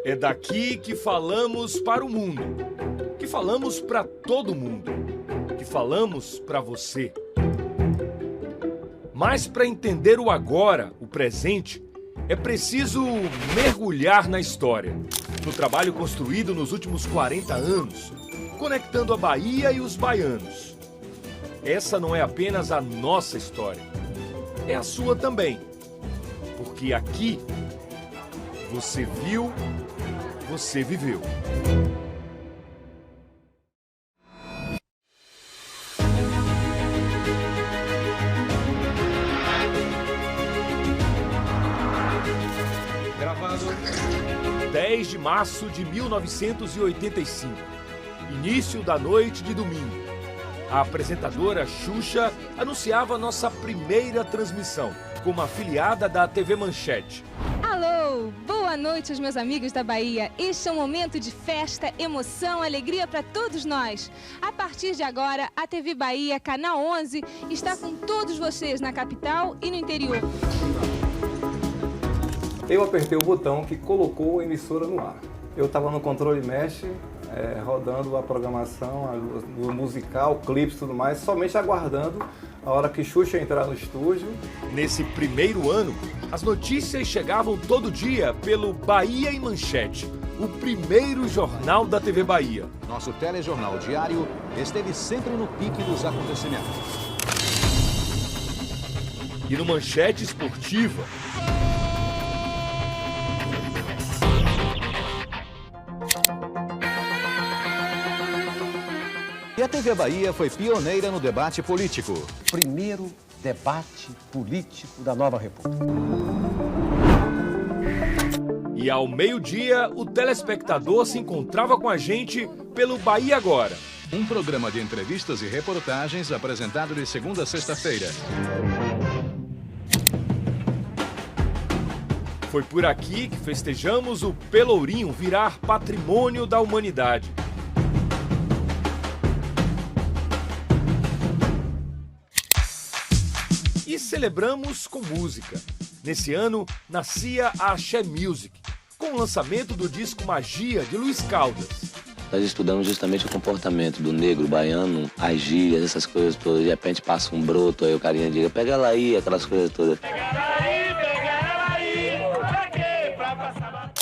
É daqui que falamos para o mundo, que falamos para todo mundo, que falamos para você. Mas para entender o agora, o presente, é preciso mergulhar na história, no trabalho construído nos últimos 40 anos, conectando a Bahia e os baianos. Essa não é apenas a nossa história, é a sua também. Porque aqui, você viu, você viveu. Gravado 10 de março de 1985, início da noite de domingo. A apresentadora Xuxa anunciava nossa primeira transmissão como afiliada da TV Manchete. Alô, boa noite aos meus amigos da Bahia. Este é um momento de festa, emoção, alegria para todos nós. A partir de agora, a TV Bahia, Canal 11, está com todos vocês na capital e no interior. Eu apertei o botão que colocou a emissora no ar. Eu estava no controle mesh, rodando a programação, o musical, clipes e tudo mais, somente aguardando a hora que Xuxa entrar no estúdio. Nesse primeiro ano, as notícias chegavam todo dia pelo Bahia em Manchete, o primeiro jornal da TV Bahia. Nosso telejornal diário esteve sempre no pique dos acontecimentos. E no Manchete Esportiva, E a TV Bahia foi pioneira no debate político. Primeiro debate político da nova república. E ao meio-dia, o telespectador se encontrava com a gente pelo Bahia Agora. Um programa de entrevistas e reportagens apresentado de segunda a sexta-feira. Foi por aqui que festejamos o Pelourinho virar patrimônio da humanidade. E celebramos com música. Nesse ano, nascia a Axé Music, com o lançamento do disco Magia, de Luiz Caldas. Nós estudamos justamente o comportamento do negro baiano, as gírias, essas coisas todas. De repente passa um broto, aí o carinha diga, pega ela aí, aquelas coisas todas. Pega ela aí, pra quê? Pra passar.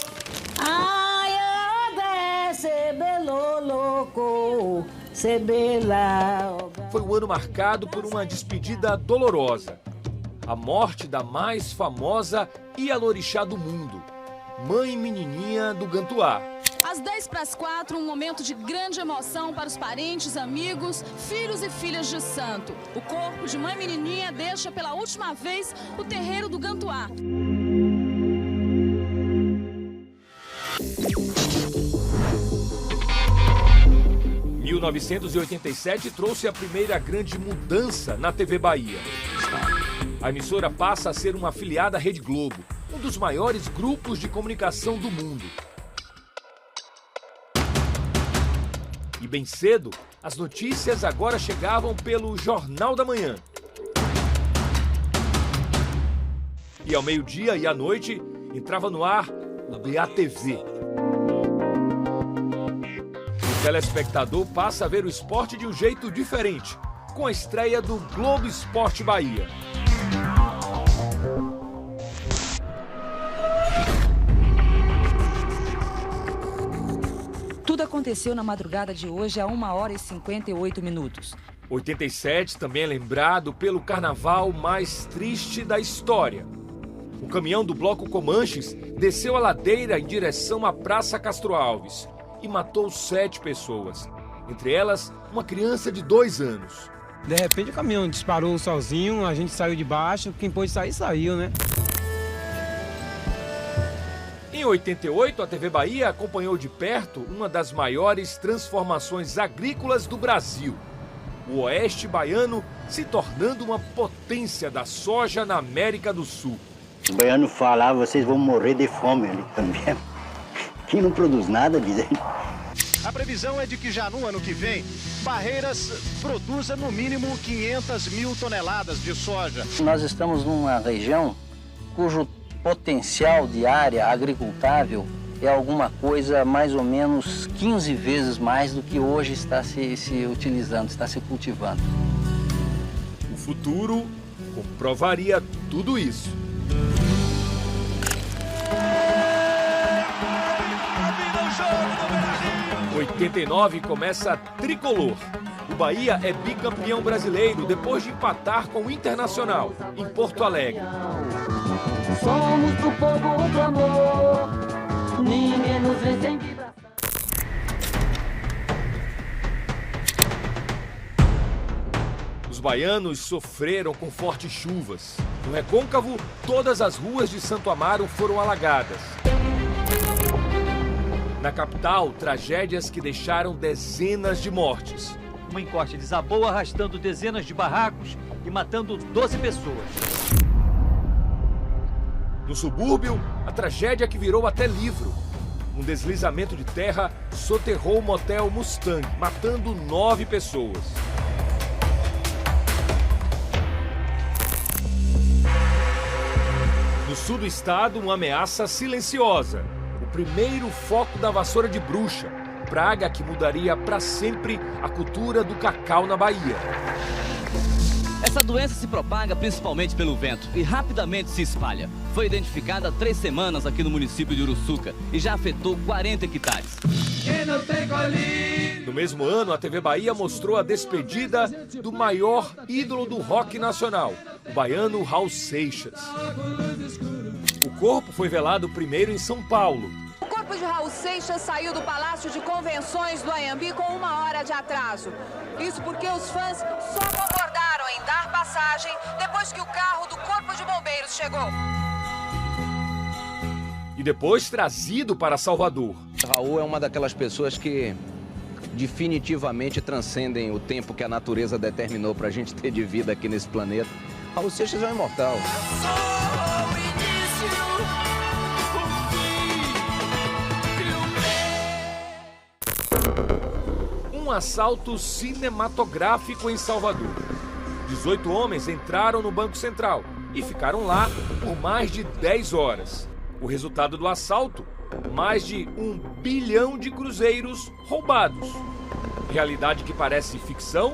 Ai, se belo louco, se bela. Foi um ano marcado por uma despedida dolorosa. A morte da mais famosa Ialorixá do mundo, mãe menininha do Gantuá. Às 3:50, um momento de grande emoção para os parentes, amigos, filhos e filhas de santo. O corpo de mãe menininha deixa pela última vez o terreiro do Gantuá. 1987 trouxe a primeira grande mudança na TV Bahia. A emissora passa a ser uma afiliada à Rede Globo, um dos maiores grupos de comunicação do mundo. E bem cedo, as notícias agora chegavam pelo Jornal da Manhã. E ao meio-dia e à noite, entrava no ar o BATV. O telespectador passa a ver o esporte de um jeito diferente, com a estreia do Globo Esporte Bahia. Tudo aconteceu na madrugada de hoje a 1h58. 87 também é lembrado pelo carnaval mais triste da história. O caminhão do Bloco Comanches desceu a ladeira em direção à Praça Castro Alves e matou 7 pessoas, entre elas uma criança de 2 anos. De repente o caminhão disparou sozinho, a gente saiu de baixo, quem pôde sair, saiu, né? Em 88, a TV Bahia acompanhou de perto uma das maiores transformações agrícolas do Brasil. O Oeste Baiano se tornando uma potência da soja na América do Sul. O baiano fala, vocês vão morrer de fome ali também. Quem não produz nada, diz ele. A previsão é de que já no ano que vem, Barreiras produza no mínimo 500 mil toneladas de soja. Nós estamos numa região cujo potencial de área agricultável é alguma coisa mais ou menos 15 vezes mais do que hoje está se utilizando, está se cultivando. O futuro comprovaria tudo isso. Em 89 começa Tricolor. O Bahia é bicampeão brasileiro depois de empatar com o Internacional, em Porto Alegre. Somos do povo do amor, ninguém nos vê sem vibração. Os baianos sofreram com fortes chuvas. No Recôncavo, todas as ruas de Santo Amaro foram alagadas. Na capital, tragédias que deixaram dezenas de mortes. Uma encoste desabou arrastando dezenas de barracos e matando 12 pessoas. No subúrbio, a tragédia que virou até livro. Um deslizamento de terra soterrou o motel Mustang, matando 9 pessoas. No sul do estado, uma ameaça silenciosa. O primeiro foco da vassoura de bruxa, praga que mudaria para sempre a cultura do cacau na Bahia. Essa doença se propaga principalmente pelo vento e rapidamente se espalha. Foi identificada há 3 semanas aqui no município de Uruçuca e já afetou 40 hectares. No mesmo ano, a TV Bahia mostrou a despedida do maior ídolo do rock nacional, o baiano Raul Seixas. O corpo foi velado primeiro em São Paulo. O corpo de Raul Seixas saiu do Palácio de Convenções do Anhembi com 1 hora de atraso. Isso porque os fãs só concordaram em dar passagem depois que o carro do Corpo de Bombeiros chegou. E depois trazido para Salvador. Raul é uma daquelas pessoas que definitivamente transcendem o tempo que a natureza determinou para a gente ter de vida aqui nesse planeta. Raul Seixas é um imortal. Um assalto cinematográfico em Salvador. 18 homens entraram no Banco Central e ficaram lá por mais de 10 horas. O resultado do assalto? Mais de 1 bilhão de cruzeiros roubados. Realidade que parece ficção?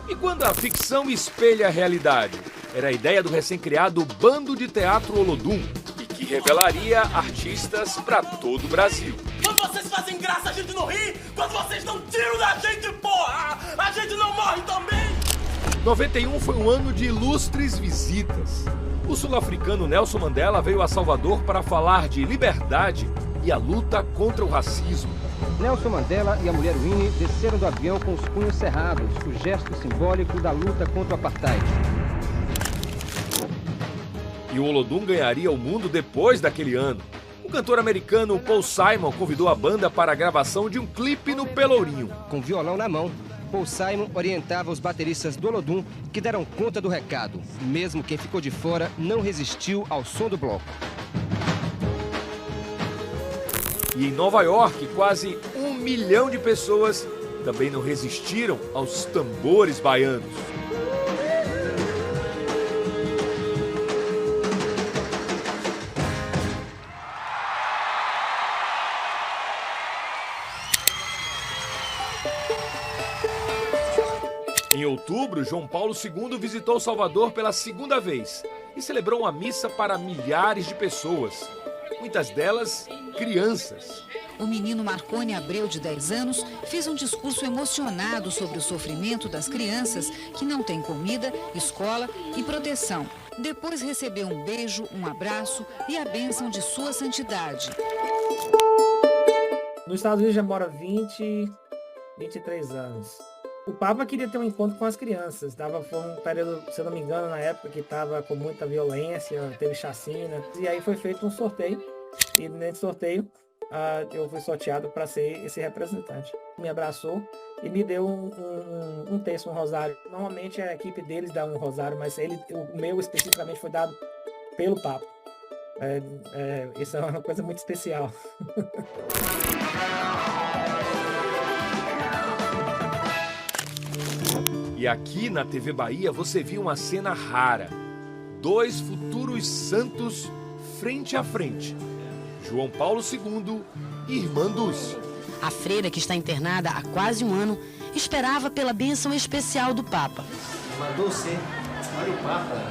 E quando a ficção espelha a realidade? Era a ideia do recém-criado Bando de Teatro Olodum, e que revelaria artistas para todo o Brasil. Quando vocês fazem graça, a gente não ri. Quando vocês dão tiro na gente, porra, a gente não morre também. 91 foi um ano de ilustres visitas. O sul-africano Nelson Mandela veio a Salvador para falar de liberdade e a luta contra o racismo. Nelson Mandela e a mulher Winnie desceram do avião com os punhos cerrados, o gesto simbólico da luta contra o apartheid. E o Olodum ganharia o mundo depois daquele ano. O cantor americano Paul Simon convidou a banda para a gravação de um clipe no Pelourinho. Com violão na mão, Paul Simon orientava os bateristas do Olodum, que deram conta do recado. Mesmo quem ficou de fora não resistiu ao som do bloco. E em Nova York, quase 1 milhão de pessoas também não resistiram aos tambores baianos. Em outubro, João Paulo II visitou Salvador pela 2ª vez e celebrou uma missa para milhares de pessoas, muitas delas crianças. O menino Marconi Abreu, de 10 anos, fez um discurso emocionado sobre o sofrimento das crianças que não têm comida, escola e proteção. Depois recebeu um beijo, um abraço e a bênção de sua santidade. Nos Estados Unidos já mora 23 anos. O Papa queria ter um encontro com as crianças. Foi um período, se eu não me engano, na época que estava com muita violência, teve chacina. E aí foi feito um sorteio. E nesse sorteio eu fui sorteado para ser esse representante. Me abraçou e me deu um terço, um rosário. Normalmente a equipe deles dá um rosário, mas o meu especificamente foi dado pelo Papa. Isso é uma coisa muito especial. E aqui na TV Bahia você viu uma cena rara. 2 futuros santos frente a frente. João Paulo II e Irmã Dulce. A freira, que está internada há quase um ano, esperava pela bênção especial do Papa. Irmã Dulce, olha o Papa.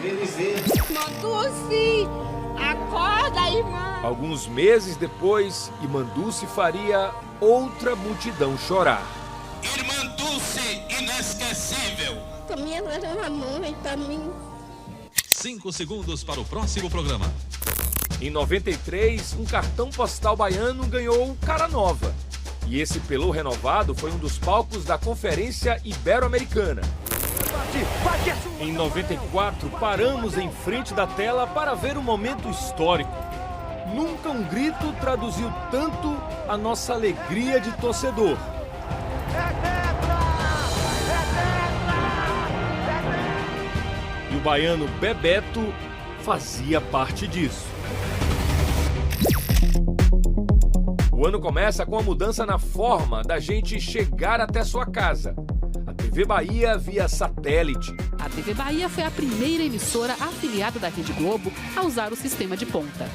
Vem dizer. Irmã Dulce, acorda, irmã. Alguns meses depois, Irmã Dulce faria outra multidão chorar. Irmã Dulce, inesquecível. Também era uma mãe para mim. 5 segundos para o próximo programa. Em 93, um cartão postal baiano ganhou cara nova. E esse pelô renovado foi um dos palcos da Conferência Ibero-Americana. Em 94, paramos em frente da tela para ver um momento histórico. Nunca um grito traduziu tanto a nossa alegria de torcedor. E o baiano Bebeto fazia parte disso. O ano começa com a mudança na forma da gente chegar até sua casa. A TV Bahia via satélite. A TV Bahia foi a primeira emissora afiliada da Rede Globo a usar o sistema de ponta.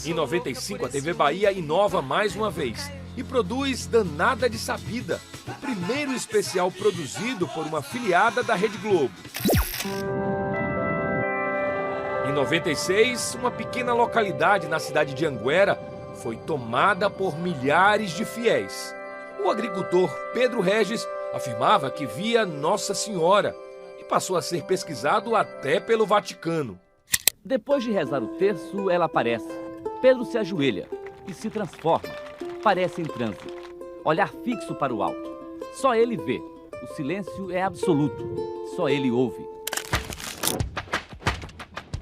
Em 95, a TV Bahia inova mais uma vez e produz Danada de Sabida, o primeiro especial produzido por uma afiliada da Rede Globo. Em 96, uma pequena localidade na cidade de Anguera foi tomada por milhares de fiéis. O agricultor Pedro Regis afirmava que via Nossa Senhora e passou a ser pesquisado até pelo Vaticano. Depois de rezar o terço, ela aparece. Pedro se ajoelha e se transforma. Parece em transe. Olhar fixo para o alto. Só ele vê. O silêncio é absoluto. Só ele ouve.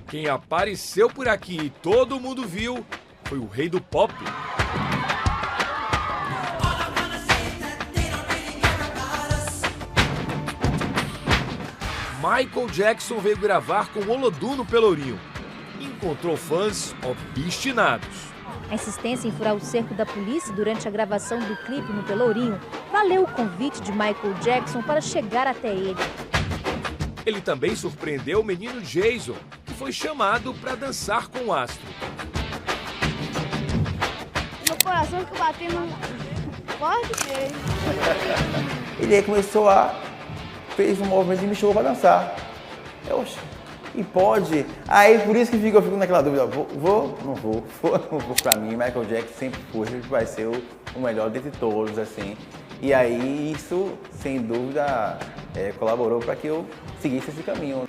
Quem apareceu por aqui e todo mundo viu foi o rei do pop. Michael Jackson veio gravar com Olodum no Pelourinho. Encontrou fãs obstinados. A insistência em furar o cerco da polícia durante a gravação do clipe no Pelourinho valeu o convite de Michael Jackson para chegar até ele. Ele também surpreendeu o menino Jason, que foi chamado para dançar com o astro. Meu coração fica batendo forte dele. Ele aí começou fez um movimento e me chamou para dançar. E pode. Aí por isso que eu fico naquela dúvida, não vou pra mim. Michael Jackson sempre foi, vai ser o melhor dentre todos, assim. E aí isso, sem dúvida, colaborou para que eu seguisse esse caminho.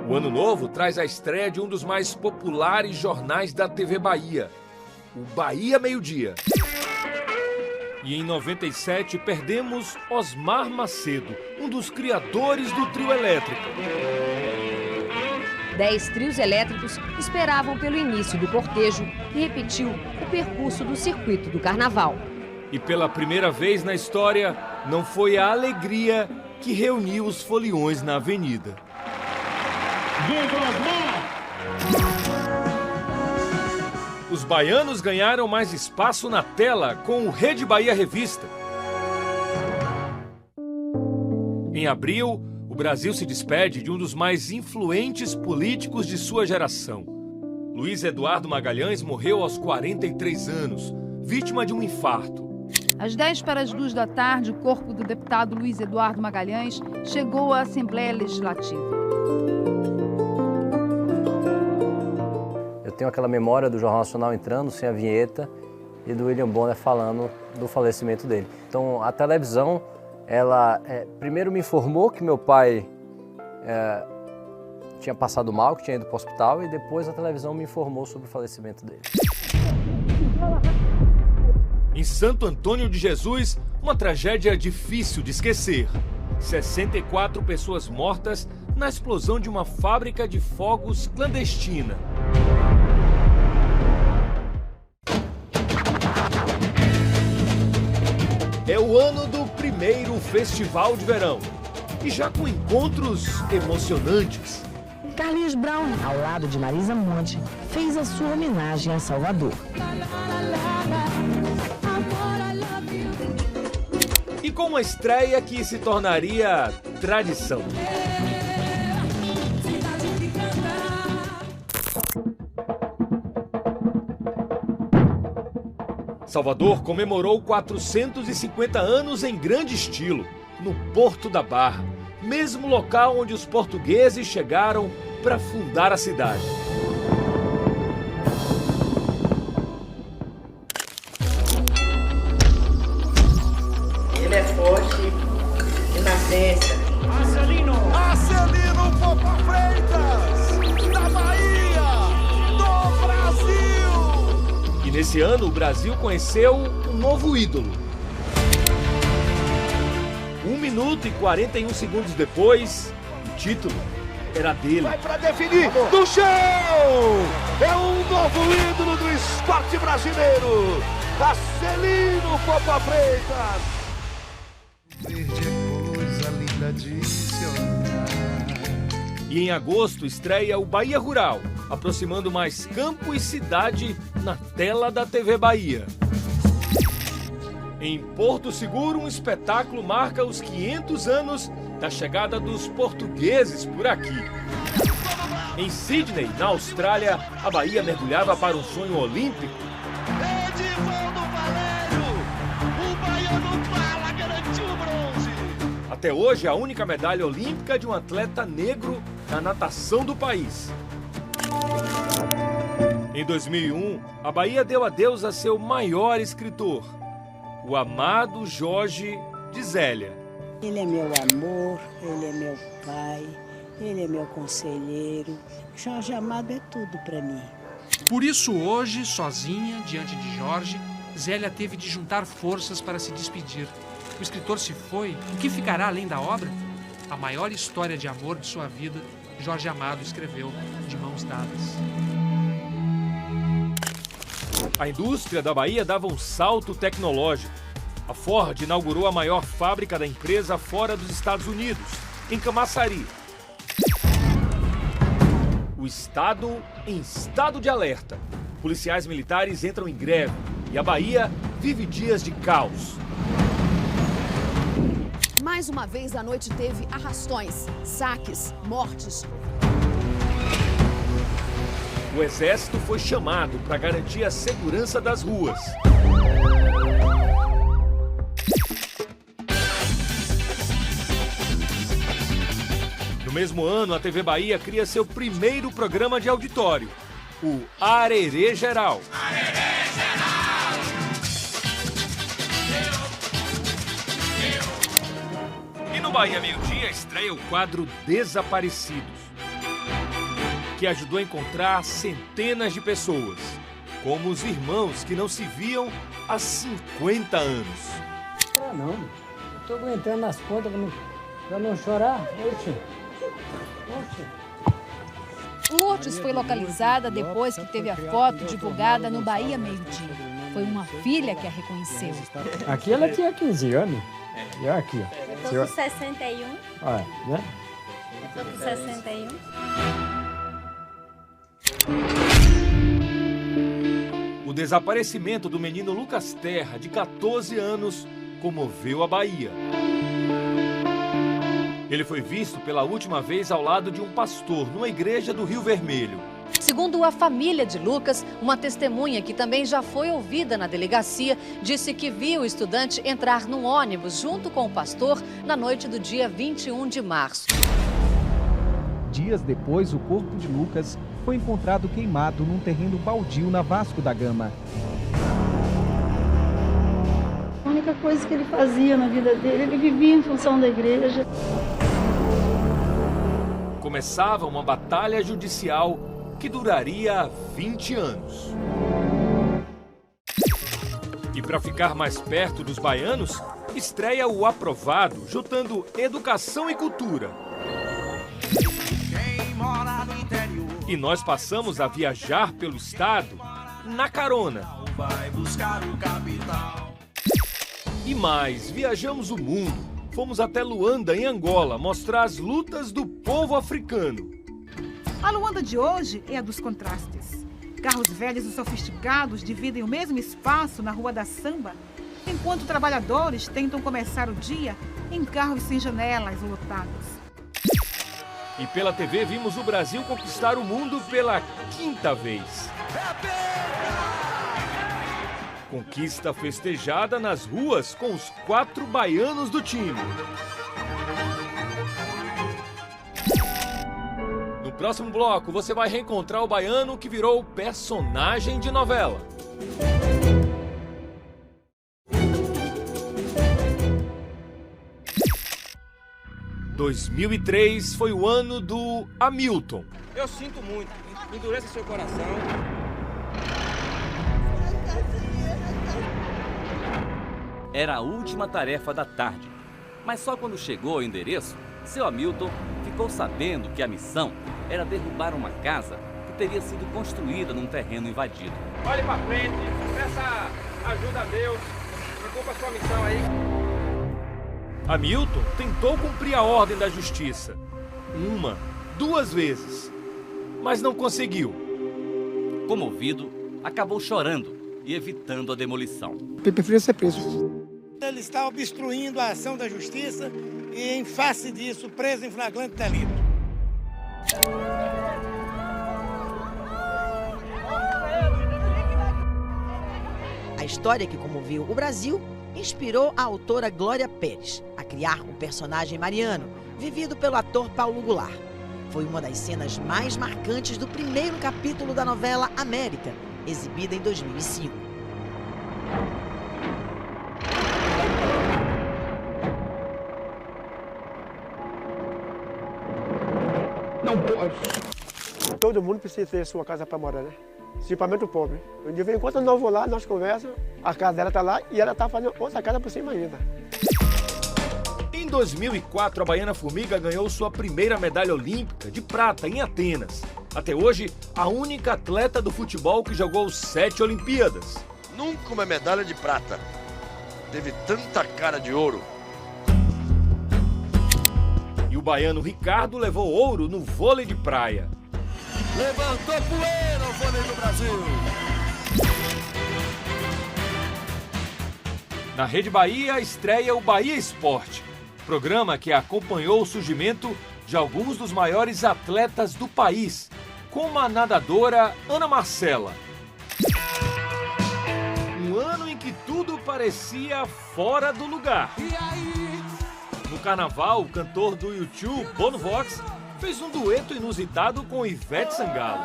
O Ano Novo traz a estreia de um dos mais populares jornais da TV Bahia, o Bahia Meio-Dia. E em 97 perdemos Osmar Macedo, um dos criadores do trio elétrico. 10 trios elétricos esperavam pelo início do cortejo, que repetiu o percurso do circuito do carnaval. E pela primeira vez na história, não foi a alegria que reuniu os foliões na avenida. Os baianos ganharam mais espaço na tela com o Rede Bahia Revista. Em abril, o Brasil se despede de um dos mais influentes políticos de sua geração. Luiz Eduardo Magalhães morreu aos 43 anos, vítima de um infarto. Às 10:50 da tarde, o corpo do deputado Luiz Eduardo Magalhães chegou à Assembleia Legislativa. Eu tenho aquela memória do Jornal Nacional entrando sem a vinheta e do William Bonner falando do falecimento dele. Então, a televisão, ela primeiro me informou que meu pai tinha passado mal, que tinha ido para o hospital, e depois a televisão me informou sobre o falecimento dele. Em Santo Antônio de Jesus, uma tragédia difícil de esquecer. 64 pessoas mortas na explosão de uma fábrica de fogos clandestina. É o ano do primeiro Festival de Verão, e já com encontros emocionantes. Carlinhos Brown, ao lado de Marisa Monte, fez a sua homenagem a Salvador. E com uma estreia que se tornaria tradição. Salvador comemorou 450 anos em grande estilo, no Porto da Barra, mesmo local onde os portugueses chegaram para fundar a cidade. Ele é forte de nascença. Marcelino Popa Freitas, da Bahia, do Brasil! E nesse ano o Brasil conheceu um novo ídolo. 1 minuto e 41 segundos depois, o título era dele. Vai para definir, do chão! É um novo ídolo do esporte brasileiro, Marcelino Popa Freitas. Verde é coisa linda de se olhar. E em agosto estreia o Bahia Rural, aproximando mais campo e cidade na tela da TV Bahia. Em Porto Seguro, um espetáculo marca os 500 anos da chegada dos portugueses por aqui. Em Sydney, na Austrália, a Bahia mergulhava para um sonho olímpico. Edivaldo Valério, o baiano Bala garantiu o bronze. Até hoje, a única medalha olímpica de um atleta negro na natação do país. Em 2001, a Bahia deu adeus a seu maior escritor, o amado Jorge de Zélia. Ele é meu amor, ele é meu pai, ele é meu conselheiro. Jorge Amado é tudo para mim. Por isso hoje, sozinha, diante de Jorge, Zélia teve de juntar forças para se despedir. O escritor se foi, o que ficará além da obra? A maior história de amor de sua vida, Jorge Amado escreveu de mãos dadas. A indústria da Bahia dava um salto tecnológico. A Ford inaugurou a maior fábrica da empresa fora dos Estados Unidos, em Camaçari. O estado em estado de alerta. Policiais militares entram em greve e a Bahia vive dias de caos. Mais uma vez a noite teve arrastões, saques, mortes. O exército foi chamado para garantir a segurança das ruas. No mesmo ano, a TV Bahia cria seu primeiro programa de auditório, o Arerê Geral. E no Bahia Meio-Dia estreia o quadro Desaparecidos, que ajudou a encontrar centenas de pessoas, como os irmãos que não se viam há 50 anos. Não, eu tô aguentando as pontas pra não chorar. Lourdes foi localizada depois que teve a foto divulgada no Bahia Meio-Dia. Foi uma filha que a reconheceu. Aqui ela tinha 15 anos. E aqui, ó. Eu tô com 61. Olha, né? Eu tô com 61. O desaparecimento do menino Lucas Terra, de 14 anos, comoveu a Bahia. Ele foi visto pela última vez ao lado de um pastor numa igreja do Rio Vermelho. Segundo a família de Lucas, uma testemunha que também já foi ouvida na delegacia disse que viu o estudante entrar num ônibus junto com o pastor na noite do dia 21 de março. Dias depois, o corpo de Lucas foi encontrado queimado num terreno baldio na Vasco da Gama. A única coisa que ele fazia na vida dele, ele vivia em função da igreja. Começava uma batalha judicial que duraria 20 anos. E para ficar mais perto dos baianos, estreia o Aprovado, juntando educação e cultura. E nós passamos a viajar pelo estado na carona. E mais, viajamos o mundo. Fomos até Luanda, em Angola, mostrar as lutas do povo africano. A Luanda de hoje é a dos contrastes. Carros velhos e sofisticados dividem o mesmo espaço na Rua da Samba, enquanto trabalhadores tentam começar o dia em carros sem janelas ou lotados. E pela TV vimos o Brasil conquistar o mundo pela 5ª vez. Conquista festejada nas ruas com os 4 baianos do time. No próximo bloco, você vai reencontrar o baiano que virou personagem de novela. Em 2003 foi o ano do Hamilton. Eu sinto muito, endureça seu coração. Era a última tarefa da tarde, mas só quando chegou ao endereço, seu Hamilton ficou sabendo que a missão era derrubar uma casa que teria sido construída num terreno invadido. Olhe pra frente, peça ajuda a Deus, preocupa a sua missão aí. Hamilton tentou cumprir a ordem da justiça 1, 2 vezes, mas não conseguiu. Comovido, acabou chorando e evitando a demolição. Eu preferia ser preso. Ele está obstruindo a ação da justiça e, em face disso, preso em flagrante delito. A história que comoveu o Brasil inspirou a autora Glória Pérez a criar o personagem Mariano, vivido pelo ator Paulo Goulart. Foi uma das cenas mais marcantes do primeiro capítulo da novela América, exibida em 2005. Não pode. Todo mundo precisa ter sua casa para morar, né? Principalmente o pobre. De vez em quando eu vou lá, nós conversamos, a casa dela tá lá e ela tá fazendo outra casa por cima ainda. Em 2004, a baiana Formiga ganhou sua primeira medalha olímpica de prata em Atenas. Até hoje, a única atleta do futebol que jogou 7 Olimpíadas. Nunca uma medalha de prata teve tanta cara de ouro. E o baiano Ricardo levou ouro no vôlei de praia. Levantou poeira o vôlei do Brasil. Na Rede Bahia estreia o Bahia Esporte, programa que acompanhou o surgimento de alguns dos maiores atletas do país, como a nadadora Ana Marcela. Um ano em que tudo parecia fora do lugar. No carnaval, o cantor do YouTube, Bono Vox, fez um dueto inusitado com Ivete Sangalo.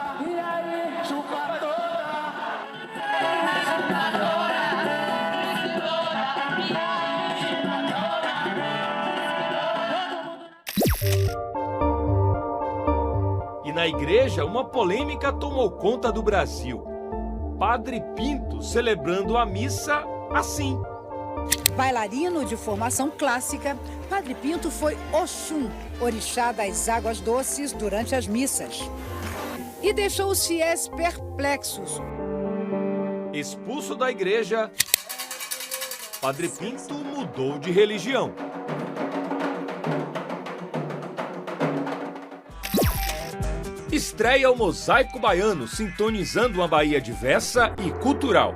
E na igreja, uma polêmica tomou conta do Brasil. Padre Pinto celebrando a missa assim. Bailarino de formação clássica, Padre Pinto foi Oxum, orixá das águas doces, durante as missas. E deixou os fiéis perplexos. Expulso da igreja, Padre Pinto mudou de religião. Estreia o Mosaico Baiano, sintonizando uma Bahia diversa e cultural.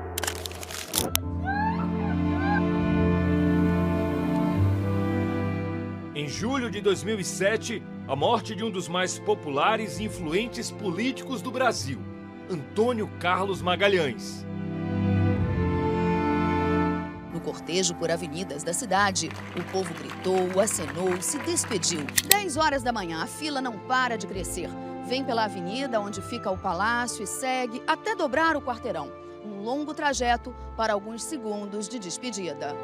Em julho de 2007, a morte de um dos mais populares e influentes políticos do Brasil, Antônio Carlos Magalhães. No cortejo por avenidas da cidade, o povo gritou, acenou, se despediu. 10 horas da manhã, a fila não para de crescer. Vem pela avenida onde fica o palácio e segue até dobrar o quarteirão. Um longo trajeto para alguns segundos de despedida.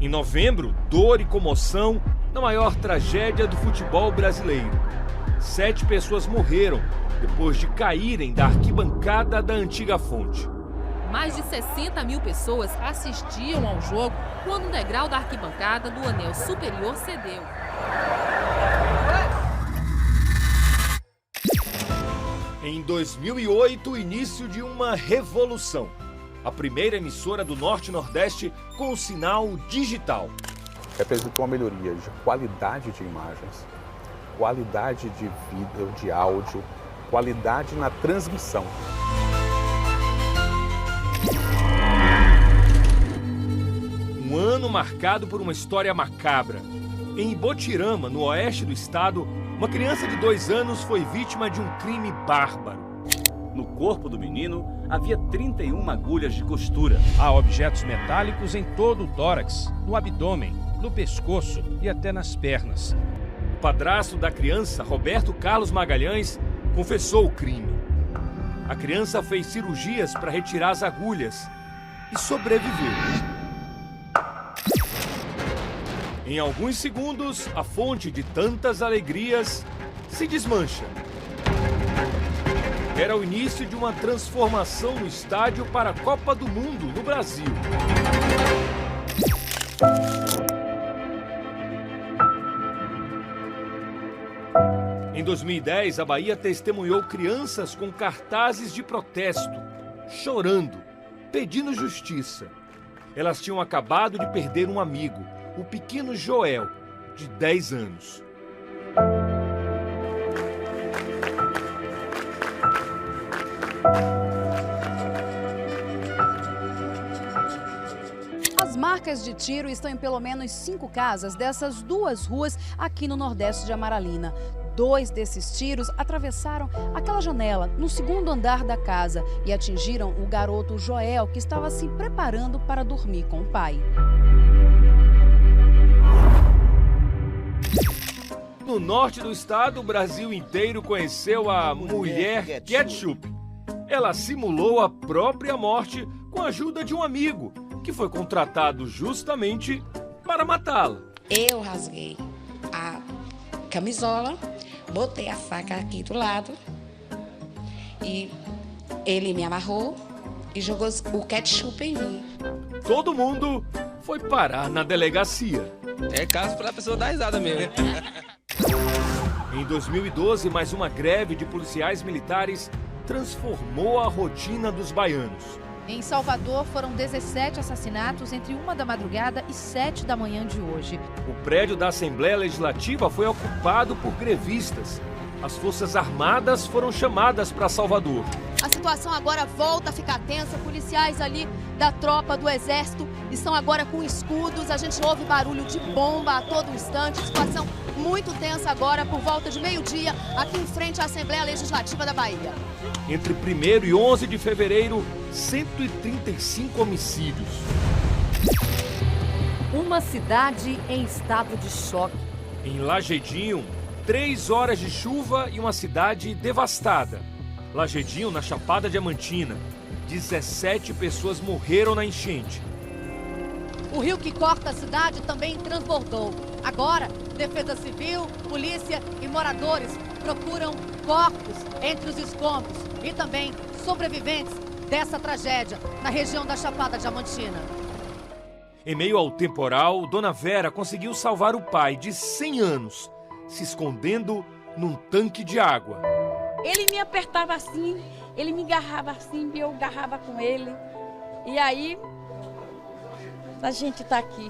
Em novembro, dor e comoção na maior tragédia do futebol brasileiro. 7 pessoas morreram depois de caírem da arquibancada da antiga fonte. Mais de 60 mil pessoas assistiam ao jogo quando o degrau da arquibancada do anel superior cedeu. Em 2008, o início de uma revolução. A primeira emissora do Norte e Nordeste com o sinal digital. Representou uma melhoria de qualidade de imagens, qualidade de vídeo, de áudio, qualidade na transmissão. Um ano marcado por uma história macabra. Em Ibotirama, no oeste do estado, Uma criança de 2 anos foi vítima de um crime bárbaro. No corpo do menino havia 31 agulhas de costura. Há objetos metálicos em todo o tórax, no abdômen, no pescoço e até nas pernas. O padrasto da criança, Roberto Carlos Magalhães, confessou o crime. A criança fez cirurgias para retirar as agulhas e sobreviveu. Em alguns segundos, a fonte de tantas alegrias se desmancha. Era o início de uma transformação no estádio para a Copa do Mundo no Brasil. Em 2010, a Bahia testemunhou crianças com cartazes de protesto, chorando, pedindo justiça. Elas tinham acabado de perder um amigo, o pequeno Joel, de 10 anos. As marcas de tiro estão em pelo menos 5 casas dessas 2 ruas aqui no Nordeste de Amaralina. 2 desses tiros atravessaram aquela janela no 2º andar da casa e atingiram o garoto Joel, que estava se preparando para dormir com o pai. No norte do estado, o Brasil inteiro conheceu a mulher Ketchup. Ela simulou a própria morte com a ajuda de um amigo, que foi contratado justamente para matá-la. Eu rasguei a camisola, botei a faca aqui do lado e ele me amarrou e jogou o ketchup em mim. Todo mundo foi parar na delegacia. É caso para a pessoa dar risada mesmo. Em 2012, mais uma greve de policiais militares transformou a rotina dos baianos. Em Salvador, foram 17 assassinatos entre 1 da madrugada e 7 da manhã de hoje. O prédio da Assembleia Legislativa foi ocupado por grevistas. As Forças Armadas foram chamadas para Salvador. A situação agora volta a ficar tensa. Policiais ali da tropa do Exército estão agora com escudos. A gente ouve barulho de bomba a todo instante. Situação muito tensa agora, por volta de meio-dia, aqui em frente à Assembleia Legislativa da Bahia. Entre 1º e 11 de fevereiro, 135 homicídios. Uma cidade em estado de choque. Em Lagedinho, 3 horas de chuva e uma cidade devastada. Lagedinho, na Chapada Diamantina, 17 pessoas morreram na enchente. O rio que corta a cidade também transbordou. Agora, Defesa Civil, polícia e moradores procuram corpos entre os escombros e também sobreviventes dessa tragédia na região da Chapada Diamantina. Em meio ao temporal, Dona Vera conseguiu salvar o pai de 100 anos, se escondendo num tanque de água. Ele me apertava assim, ele me agarrava assim, e eu agarrava com ele. E aí, a gente está aqui.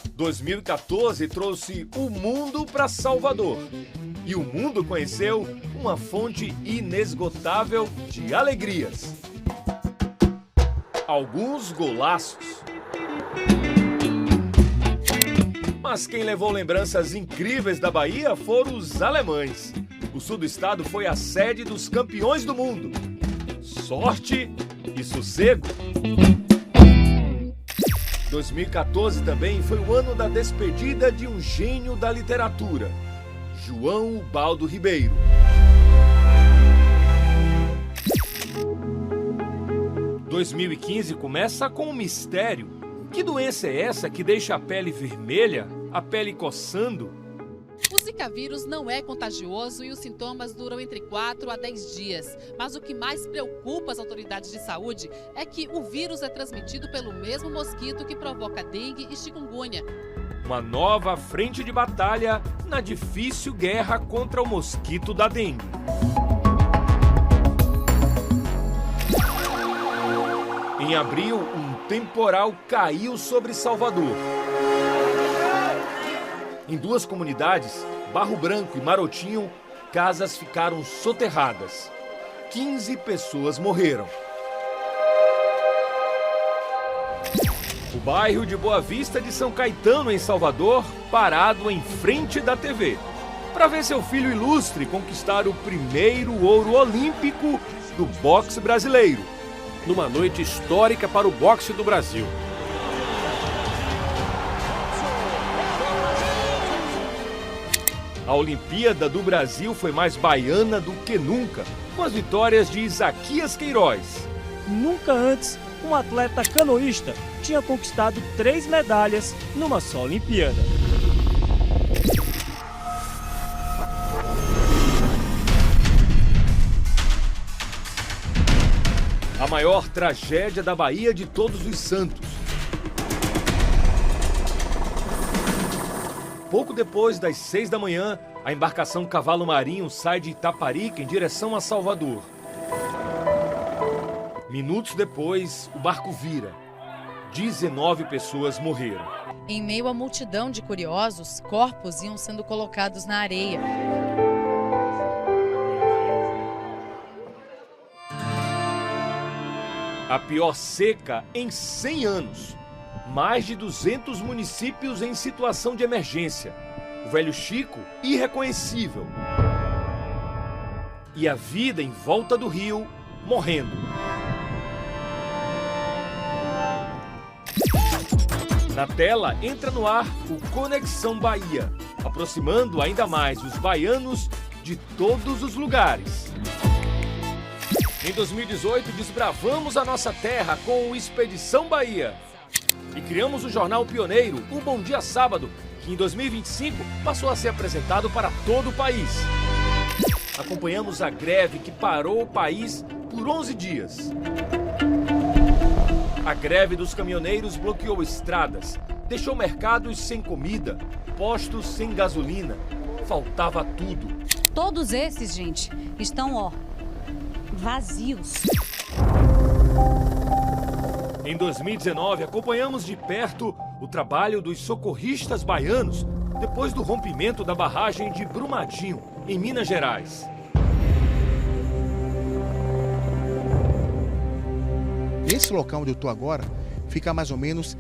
Em 2014 trouxe o mundo para Salvador. E o mundo conheceu uma fonte inesgotável de alegrias. Alguns golaços. Mas quem levou lembranças incríveis da Bahia foram os alemães. O sul do estado foi a sede dos campeões do mundo. Sorte e sossego. 2014 também foi o ano da despedida de um gênio da literatura, João Ubaldo Ribeiro. Em 2015 começa com um mistério. Que doença é essa que deixa a pele vermelha, a pele coçando? O Zika vírus não é contagioso e os sintomas duram entre 4 a 10 dias. Mas o que mais preocupa as autoridades de saúde é que o vírus é transmitido pelo mesmo mosquito que provoca dengue e chikungunya. Uma nova frente de batalha na difícil guerra contra o mosquito da dengue. Em abril, um temporal caiu sobre Salvador. Em 2 comunidades, Barro Branco e Marotinho, casas ficaram soterradas. 15 pessoas morreram. bairro de Boa Vista de São Caetano, em Salvador, parado em frente da TV, para ver seu filho ilustre conquistar o primeiro ouro olímpico do boxe brasileiro. Numa noite histórica para o boxe do Brasil. A Olimpíada do Brasil foi mais baiana do que nunca, com as vitórias de Isaquias Queiroz. Nunca antes um atleta canoísta tinha conquistado 3 medalhas numa só Olimpíada. A maior tragédia da Baía de Todos os Santos. Pouco depois das 6 da manhã, a embarcação Cavalo Marinho sai de Itaparica em direção a Salvador. Minutos depois, o barco vira. 19 pessoas morreram. Em meio à multidão de curiosos, corpos iam sendo colocados na areia. A pior seca em 100 anos. Mais de 200 municípios em situação de emergência. O velho Chico, irreconhecível. E a vida em volta do rio, morrendo. Na tela, entra no ar o Conexão Bahia, aproximando ainda mais os baianos de todos os lugares. Em 2018, desbravamos a nossa terra com o Expedição Bahia. E criamos o jornal pioneiro, o Bom Dia Sábado, que em 2025 passou a ser apresentado para todo o país. Acompanhamos a greve que parou o país por 11 dias. A greve dos caminhoneiros bloqueou estradas, deixou mercados sem comida, postos sem gasolina. Faltava tudo. Todos esses, gente, estão, vazios. Em 2019, acompanhamos de perto o trabalho dos socorristas baianos depois do rompimento da barragem de Brumadinho, em Minas Gerais. Esse local onde eu estou agora fica a mais ou menos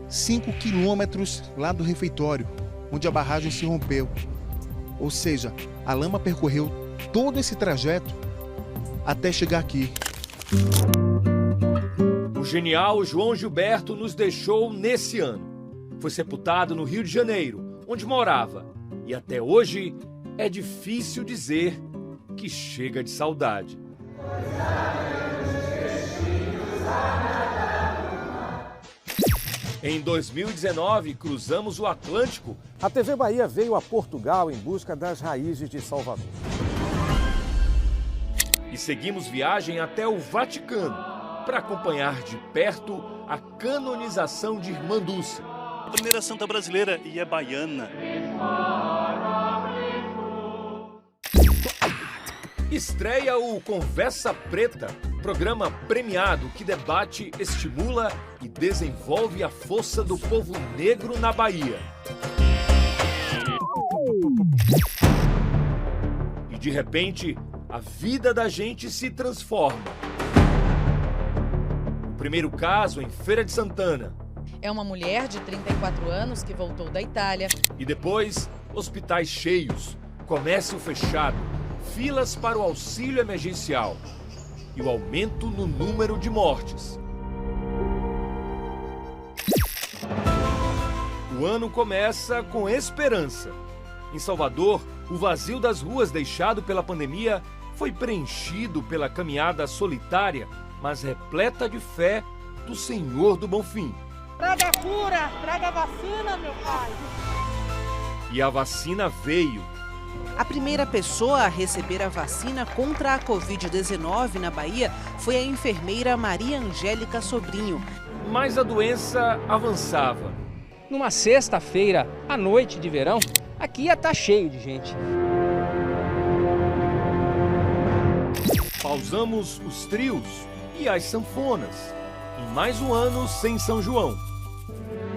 5 quilômetros lá do refeitório, onde a barragem se rompeu. Ou seja, a lama percorreu todo esse trajeto até chegar aqui. O genial João Gilberto nos deixou nesse ano. Foi sepultado no Rio de Janeiro, onde morava. E até hoje é difícil dizer que chega de saudade. Em 2019, cruzamos o Atlântico. A TV Bahia veio a Portugal em busca das raízes de Salvador. E seguimos viagem até o Vaticano para acompanhar de perto a canonização de Irmã Dulce. A primeira santa brasileira e é baiana. Estreia o Conversa Preta, programa premiado que debate, estimula e desenvolve a força do povo negro na Bahia. E de repente, a vida da gente se transforma. O primeiro caso em Feira de Santana. É uma mulher de 34 anos que voltou da Itália. E depois, hospitais cheios, comércio fechado, filas para o auxílio emergencial e o aumento no número de mortes. O ano começa com esperança. Em Salvador, o vazio das ruas deixado pela pandemia foi preenchido pela caminhada solitária, mas repleta de fé do Senhor do Bonfim. Traga a cura, traga a vacina, meu pai. E a vacina veio. A primeira pessoa a receber a vacina contra a Covid-19 na Bahia foi a enfermeira Maria Angélica Sobrinho. Mas a doença avançava. Numa sexta-feira, à noite de verão, aqui ia estar cheio de gente. Pausamos os trios e as sanfonas. Em mais um ano sem São João.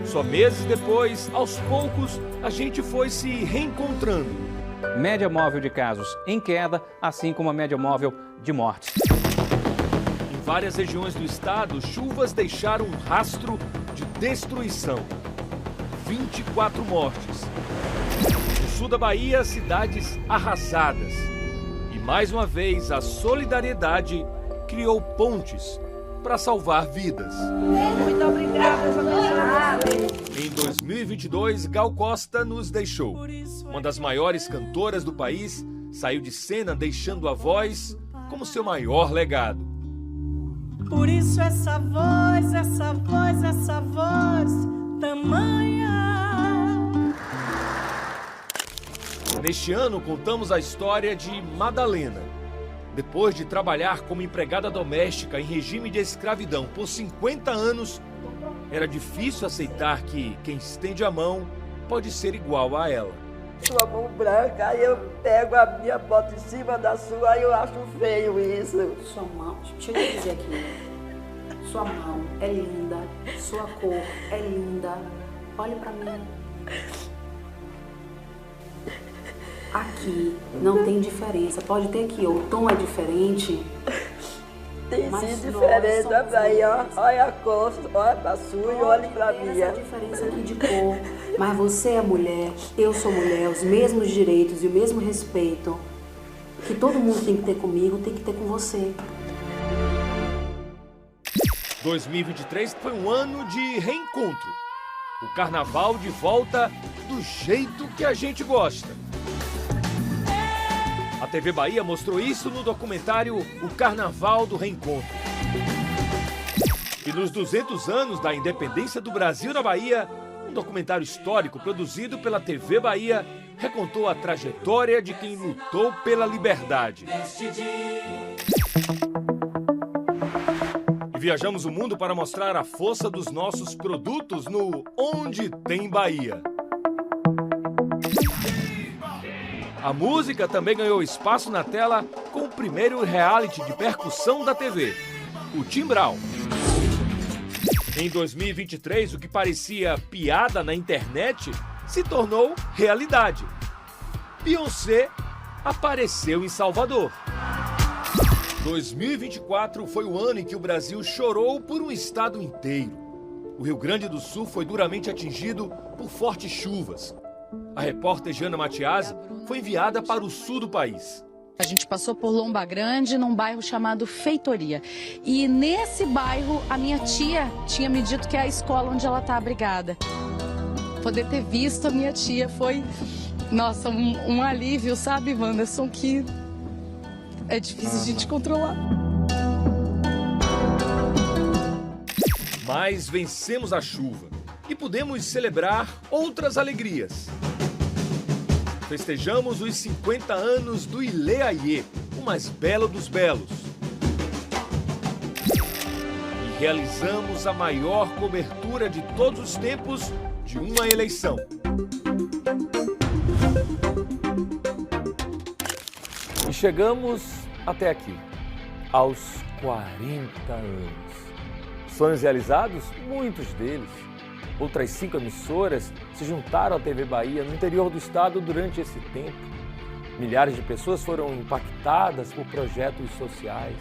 Só meses depois, aos poucos, a gente foi se reencontrando. Média móvel de casos em queda, assim como a média móvel de mortes. Em várias regiões do estado, chuvas deixaram um rastro de destruição. 24 mortes. No sul da Bahia, cidades arrasadas. E mais uma vez, a solidariedade criou pontes para salvar vidas. Muito obrigada, Em 2022, Gal Costa nos deixou. Uma das maiores cantoras do país saiu de cena deixando a voz como seu maior legado. Por isso essa voz tamanha. Neste ano, contamos a história de Madalena. Depois de trabalhar como empregada doméstica em regime de escravidão por 50 anos, era difícil aceitar que quem estende a mão pode ser igual a ela. Sua mão branca, aí eu pego a minha bota em cima da sua, aí eu acho feio isso. Sua mão, deixa eu te dizer aqui. Sua mão é linda, sua cor é linda. Olha pra mim. Aqui não tem diferença. Pode ter aqui, o tom é diferente. Tem sim diferença, olha aí, ó. Olha a cor, olha pra sua e olha pra minha. Essa diferença aqui de cor. Mas você é mulher, eu sou mulher, os mesmos direitos e o mesmo respeito que todo mundo tem que ter comigo, tem que ter com você. 2023 foi um ano de reencontro. O carnaval de volta do jeito que a gente gosta. A TV Bahia mostrou isso no documentário O Carnaval do Reencontro. E nos 200 anos da independência do Brasil na Bahia, um documentário histórico produzido pela TV Bahia recontou a trajetória de quem lutou pela liberdade. E viajamos o mundo para mostrar a força dos nossos produtos no Onde Tem Bahia. A música também ganhou espaço na tela com o primeiro reality de percussão da TV, o Timbral. Em 2023, o que parecia piada na internet se tornou realidade. Beyoncé apareceu em Salvador. 2024 foi o ano em que o Brasil chorou por um estado inteiro. O Rio Grande do Sul foi duramente atingido por fortes chuvas. A repórter Jana Matiasi foi enviada para o sul do país. A gente passou por Lomba Grande, num bairro chamado Feitoria. E nesse bairro, a minha tia tinha me dito que é a escola onde ela está abrigada. Poder ter visto a minha tia foi, nossa, um alívio, sabe, Wanderson, que é difícil a gente controlar. Mas vencemos a chuva e pudemos celebrar outras alegrias. Festejamos os 50 anos do Ilê Aie, o mais belo dos belos. E realizamos a maior cobertura de todos os tempos de uma eleição. E chegamos até aqui, aos 40 anos. Sonhos realizados? Muitos deles. Outras 5 emissoras se juntaram à TV Bahia no interior do estado durante esse tempo. Milhares de pessoas foram impactadas por projetos sociais.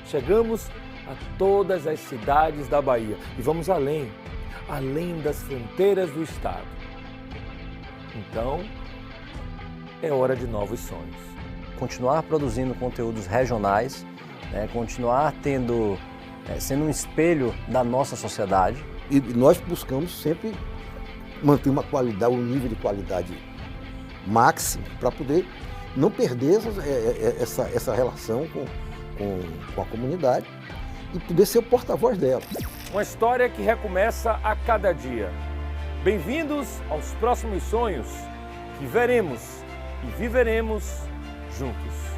Chegamos a todas as cidades da Bahia e vamos além das fronteiras do estado. Então, é hora de novos sonhos. Continuar produzindo conteúdos regionais, continuar sendo um espelho da nossa sociedade. E nós buscamos sempre manter uma qualidade, um nível de qualidade máximo para poder não perder essa relação com a comunidade e poder ser o porta-voz dela. Uma história que recomeça a cada dia. Bem-vindos aos próximos sonhos que veremos e viveremos juntos.